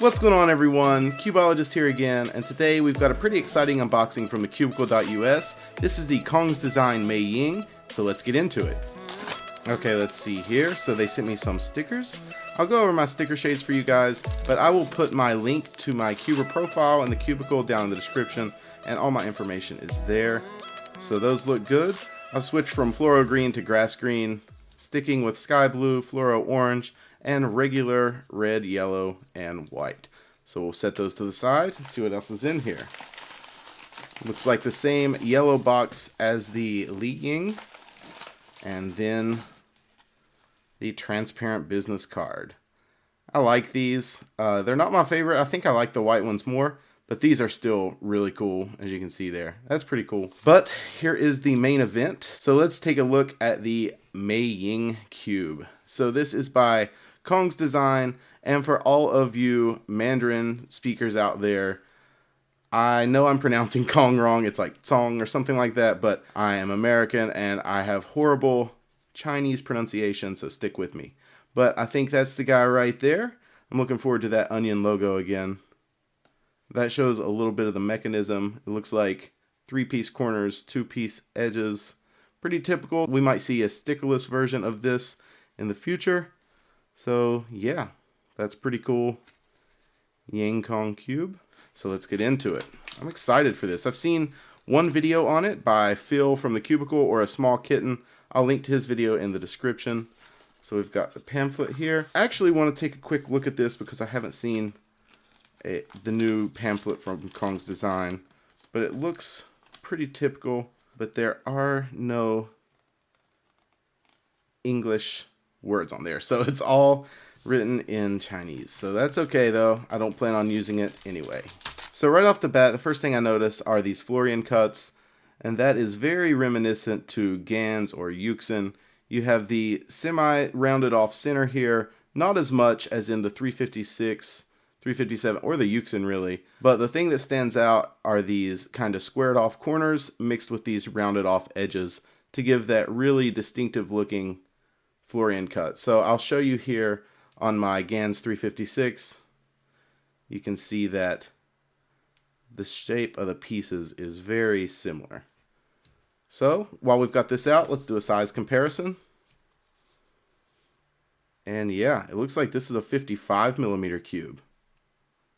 What's going on, everyone? Cubeologist here again, and today we've got a pretty exciting unboxing from TheCubicle.us. This is the Cong's Design MeiYing, so let's get into it. Okay, let's see here. So they sent me some stickers. I'll go over my sticker shades for you guys, but I will put my link to my Cuber profile and the Cubicle down in the description, and all my information is there. So those look good. I'll switch from fluoro green to grass green, sticking with sky blue, fluoro orange, and regular red, yellow, and white. So we'll set those to the side and see what else is in here. Looks like the same yellow box as the MeiYing, and then the transparent business card. I like these. They're not my favorite. I think I like the white ones more, but these are still really cool, as you can see there. That's pretty cool. But here is the main event. So let's take a look at the MeiYing cube. So this is by Cong's Design, and for all of you Mandarin speakers out there, I know I'm pronouncing Cong wrong. It's like Cong or something like that, but I am American and I have horrible Chinese pronunciation, so stick with me. But I think that's the guy right there. I'm looking forward to that onion logo again. That shows a little bit of the mechanism. It looks like 3-piece corners, 2-piece edges. Pretty typical. We might see a stickerless version of this in the future. So yeah, that's pretty cool. Yang Cong cube. So let's get into it. I'm excited for this. I've seen one video on it by Phil from TheCubicle or ASmallKitten. I'll link to his video in the description. So we've got the pamphlet here. I actually want to take a quick look at this because I haven't seen the new pamphlet from Cong's Design. But it looks pretty typical, but there are no English words on there, so it's all written in Chinese. So that's okay though, I don't plan on using it anyway. So right off the bat, the first thing I notice are these Florian cuts, and that is very reminiscent to Gans or Euxin. You have the semi-rounded off center here, not as much as in the 356, 357, or the Euxin really, but the thing that stands out are these kind of squared off corners mixed with these rounded off edges to give that really distinctive looking Florian cut. So I'll show you here on my Gans 356. You can see that the shape of the pieces is very similar. So while we've got this out, let's do a size comparison. And yeah, it looks like this is a 55mm cube.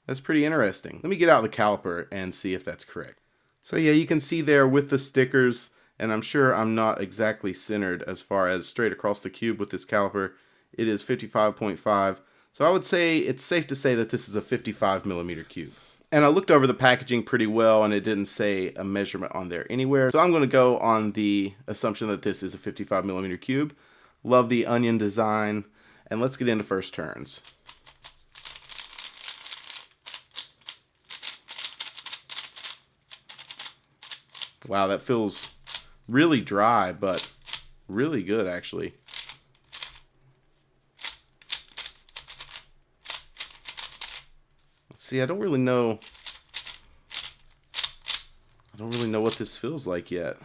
That's pretty interesting. Let me get out the caliper and see if that's correct. So yeah, you can see there with the stickers, and I'm sure I'm not exactly centered as far as straight across the cube with this caliper. It is 55.5. So I would say it's safe to say that this is a 55mm cube. And I looked over the packaging pretty well, and it didn't say a measurement on there anywhere. So I'm going to go on the assumption that this is a 55mm cube. Love the onion design. And let's get into first turns. Wow, that feels really dry, but really good actually. Let's see, I don't really know what this feels like yet.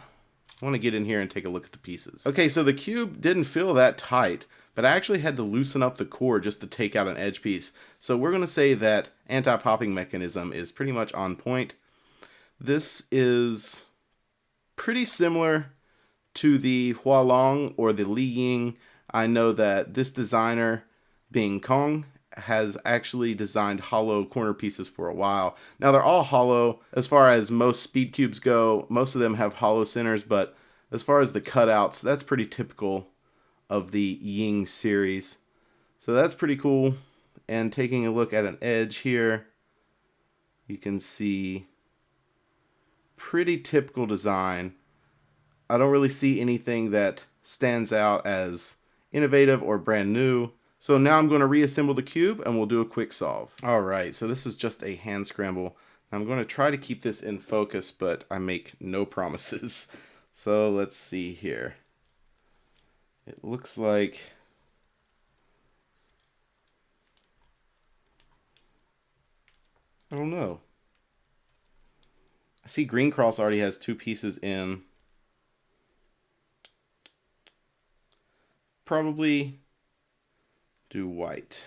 I want to get in here and take a look at the pieces. Okay, so the cube didn't feel that tight, but I actually had to loosen up the core just to take out an edge piece. So we're going to say that anti-popping mechanism is pretty much on point. This is pretty similar to the Hualong or the MeiYing. I know that this designer, being Cong, has actually designed hollow corner pieces for a while. Now they're all hollow as far as most speed cubes go. Most of them have hollow centers, but as far as the cutouts, that's pretty typical of the Ying series. So that's pretty cool. And taking a look at an edge here, you can see pretty typical design. I don't really see anything that stands out as innovative or brand new. So now I'm going to reassemble the cube and we'll do a quick solve. Alright, so this is just a hand scramble. I'm going to try to keep this in focus, but I make no promises. So let's see here. It looks like I don't know. I see Green Cross already has 2 pieces in. Probably do white.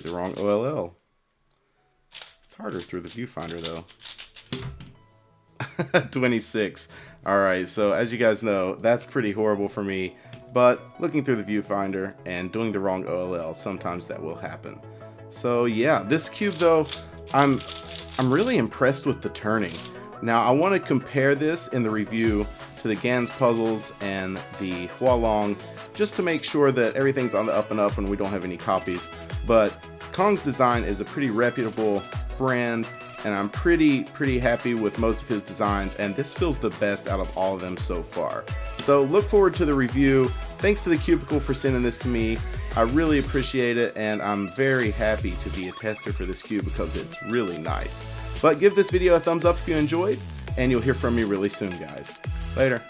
did the wrong OLL. It's harder through the viewfinder though. 26. Alright, so as you guys know, that's pretty horrible for me. But looking through the viewfinder and doing the wrong OLL, sometimes that will happen. So yeah, this cube though, I'm really impressed with the turning. Now I want to compare this in the review to the Gans puzzles and the Hualong, just to make sure that everything's on the up and up and we don't have any copies. But Cong's design is a pretty reputable brand, and I'm pretty happy with most of his designs, and this feels the best out of all of them so far. So look forward to the review. Thanks to TheCubicle for sending this to me. I really appreciate it, and I'm very happy to be a tester for this cube because it's really nice. But give this video a thumbs up if you enjoyed, and you'll hear from me really soon, guys. Later.